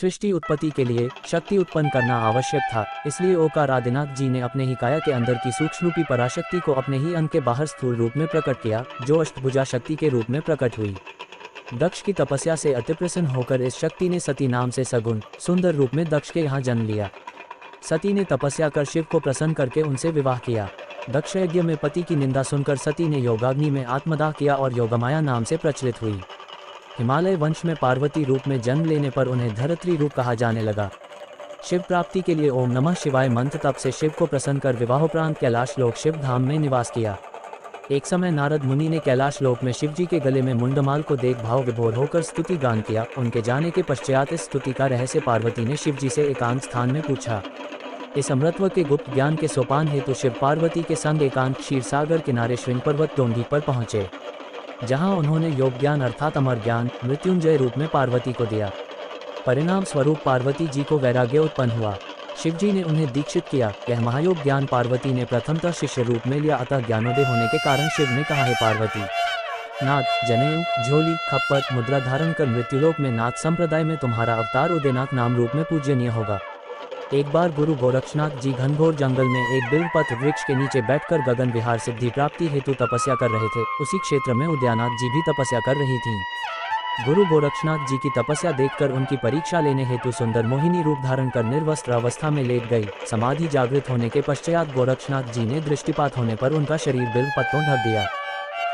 सृष्टि उत्पत्ति के लिए शक्ति उत्पन्न करना आवश्यक था, इसलिए ओकार आदिनाथ जी ने अपने ही काया के अंदर की सूक्ष्मरूपी पराशक्ति को अपने ही अंग के बाहर स्थूल रूप में प्रकट किया, जो अष्टभुजा शक्ति के रूप में प्रकट हुई। दक्ष की तपस्या से अति प्रसन्न होकर इस शक्ति ने सती नाम से सगुण सुंदर रूप में दक्ष के यहाँ जन्म लिया। सती ने तपस्या कर शिव को प्रसन्न करके उनसे विवाह किया। दक्ष यज्ञ में पति की निंदा सुनकर सती ने योगाग्नि में आत्मदाह किया और योगमाया नाम से प्रचलित हुई। हिमालय वंश में पार्वती रूप में जन्म लेने पर उन्हें धरित्री रूप कहा जाने लगा। शिव प्राप्ति के लिए ओम नमः शिवाय मंत्र तप से शिव को प्रसन्न कर विवाहोपरांत कैलाश लोक शिव धाम में निवास किया। एक समय नारद मुनि ने कैलाश लोक में शिवजी के गले में मुंडमाल को देख भाव विभोर होकर स्तुति गान किया। उनके जाने के पश्चात इस स्तुति का रहस्य पार्वती ने शिवजी से एकांत स्थान में पूछा। इस अमृतत्व के गुप्त ज्ञान के सोपान हेतु शिव पार्वती के संग एकांत क्षीर सागर किनारे श्रृंग पर्वत टोंडी पर पहुंचे, जहां उन्होंने योग ज्ञान अर्थात अमर ज्ञान मृत्युंजय रूप में पार्वती को दिया। परिणाम स्वरूप पार्वती जी को वैराग्य उत्पन्न हुआ। शिवजी ने उन्हें दीक्षित किया। यह महायोग ज्ञान पार्वती ने प्रथमतः शिष्य रूप में लिया, अतः ज्ञानोदय होने के कारण शिव ने कहा है पार्वती, नाथ, जनेऊ, झोली, खप्पर, मुद्रा धारण कर मृत्युलोक में नाथ संप्रदाय में तुम्हारा अवतार उदयनाथ नाम रूप में पूजनीय होगा। एक बार गुरु गोरक्षनाथ जी घनघोर जंगल में एक बिल्वपत्र वृक्ष के नीचे बैठकर गगन विहार सिद्धि प्राप्ति हेतु तपस्या कर रहे थे। उसी क्षेत्र में उदयनाथ जी भी तपस्या कर रही थीं। गुरु गोरक्षनाथ जी की तपस्या देखकर उनकी परीक्षा लेने हेतु सुंदर मोहिनी रूप धारण कर निर्वस्त्र अवस्था में लेट गई। समाधि जागृत होने के पश्चात गोरक्षनाथ जी ने दृष्टिपात होने पर उनका शरीर बिल्वपत्रों ढक दिया।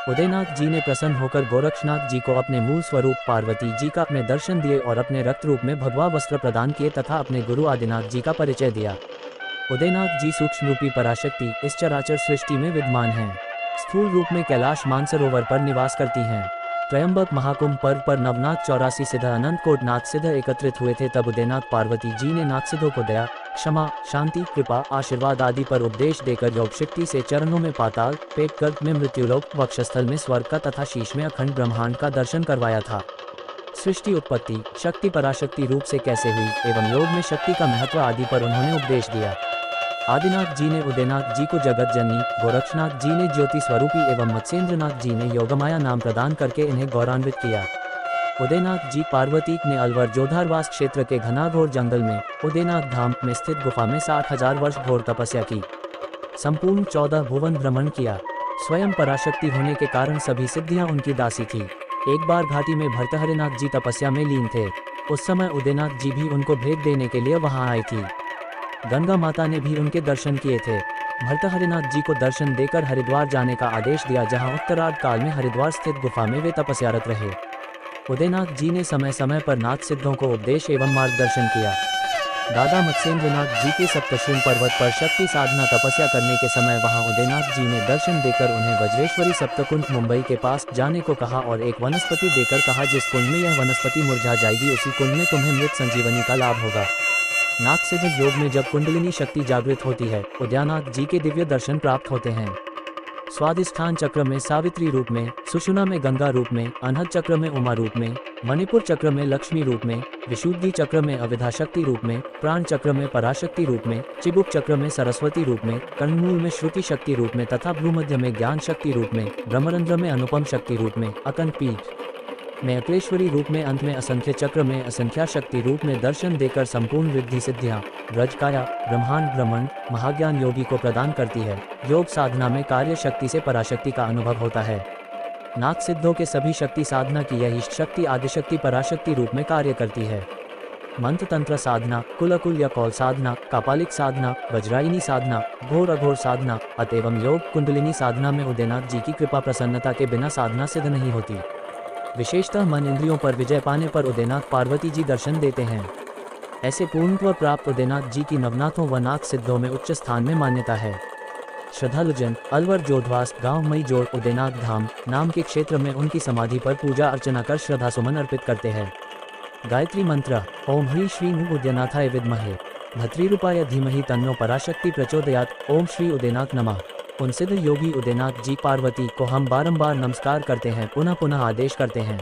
उदयनाथ जी ने प्रसन्न होकर गोरक्षनाथ जी को अपने मूल स्वरूप पार्वती जी का अपने दर्शन दिए और अपने रक्त रूप में भगवा वस्त्र प्रदान किए तथा अपने गुरु आदिनाथ जी का परिचय दिया। उदयनाथ जी सूक्ष्म रूपी पराशक्ति इस चराचर सृष्टि में विद्यमान हैं। स्थूल रूप में कैलाश मानसरोवर पर निवास करती हैं। त्रयंबक महाकुंभ पर्व पर नवनाथ 84 सिद्ध अनंत कोट नाथ सिद्ध एकत्रित हुए थे। तब उदयनाथ पार्वती जी ने नाथ सिद्धों को दया, क्षमा, शांति, कृपा, आशीर्वाद आदि पर उपदेश देकर योग शक्ति से चरणों में पाताल, पेट गर्भ में मृत्युलोक, वक्षस्थल में स्वर्ग का तथा शीश में अखंड ब्रह्मांड का दर्शन करवाया था। सृष्टि उत्पत्ति शक्ति पराशक्ति रूप से कैसे हुई एवं योग में शक्ति का महत्व आदि पर उन्होंने उपदेश दिया। आदिनाथ जी ने उदयनाथ जी को जगत जननी, गोरक्षनाथ जी ने ज्योति स्वरूपी एवं मत्स्येंद्रनाथ जी ने योगमाया नाम प्रदान करके इन्हें गौरवान्वित किया। उदयनाथ जी पार्वती ने अलवर जोधारवास क्षेत्र के घनाघोर जंगल में उदयनाथ धाम में स्थित गुफा में 60,000 वर्ष घोर तपस्या की। संपूर्ण 14 भुवन भ्रमण किया। स्वयं पराशक्ति होने के कारण सभी सिद्धियां उनकी दासी थी। एक बार घाटी में भर्तहरिनाथ जी तपस्या में लीन थे। उस समय उदयनाथ जी भी उनको भेंट देने के लिए वहां आई थी। गंगा माता ने भी उनके दर्शन किए थे। भर्तहरिनाथ जी को दर्शन देकर हरिद्वार जाने का आदेश दिया, जहां उत्तरार्ध काल में हरिद्वार स्थित गुफा में वे तपस्यारत रहे। उदयनाथ जी ने समय समय पर नाथ सिद्धों को उपदेश एवं मार्गदर्शन किया। दादा मत्स्येंद्रनाथ जी के सप्तशृंग पर्वत पर शक्ति साधना तपस्या करने के समय वहां उदयनाथ जी ने दर्शन देकर उन्हें वज्रेश्वरी सप्तकुंड मुंबई के पास जाने को कहा और एक वनस्पति देकर कहा, जिस कुंड में यह वनस्पति मुरझा जाएगी उसी कुंड में तुम्हें मृत संजीवनी का लाभ होगा। नाथ सिद्ध योग में जब कुंडलिनी शक्ति जागृत होती है, उदयनाथ जी के दिव्य दर्शन प्राप्त होते हैं। स्वादिष्ठान चक्र में सावित्री रूप में, सुषुम्ना में गंगा रूप में, अनहद चक्र में उमा रूप में, मणिपुर चक्र में लक्ष्मी रूप में, विशुद्धि चक्र में अविधा शक्ति रूप में, प्राण चक्र में पराशक्ति रूप में, चिबुक चक्र में सरस्वती रूप में, कर्णमूल में श्रुति शक्ति रूप में तथा भ्रूमध्य में ज्ञान शक्ति रूप में, ब्रह्मरंध्र में अनुपम शक्ति रूप में, अकंठ पीठ में अक्लेश्वरी रूप में, अंत में असंख्य चक्र में असंख्या शक्ति रूप में दर्शन देकर संपूर्ण रिद्धि सिद्धियां ब्रजकाया ब्रह्मांड ब्रह्मंड महाज्ञान योगी को प्रदान करती है। योग साधना में कार्य शक्ति से पराशक्ति का अनुभव होता है। नाथ सिद्धों के सभी शक्ति साधना की यह इष्ट शक्ति आदिशक्ति पराशक्ति रूप में कार्य करती है। मंत्र तंत्र साधना, कुलकुल या कौल साधना, कापालिक साधना, वज्रायिनी साधना, घोर अघोर साधना, अतएवं योग कुंडलिनी साधना में उदयनाथ जी की कृपा प्रसन्नता के बिना साधना सिद्ध नहीं होती। विशेषतः मन इंद्रियों पर विजय पाने पर उदयनाथ पार्वती जी दर्शन देते हैं। ऐसे पूर्णत्व प्राप्त उदयनाथ जी की नवनाथों व नाथ सिद्धों में उच्च स्थान में मान्यता है। श्रद्धालुजन अलवर जोधवास गांव मई जोड़ उदयनाथ धाम नाम के क्षेत्र में उनकी समाधि पर पूजा अर्चना कर श्रद्धा सुमन अर्पित करते हैं। गायत्री मंत्र ओम ह्री श्री उदयनाथाय विद्महे भद्रीरूपाय धीमहि तन्नो पराशक्ति प्रचोदयात्। ओम श्री उदयनाथ नमः। उन सिद्ध योगी उदयनाथ जी पार्वती को हम बारंबार नमस्कार करते हैं, पुनः पुनः आदेश करते हैं।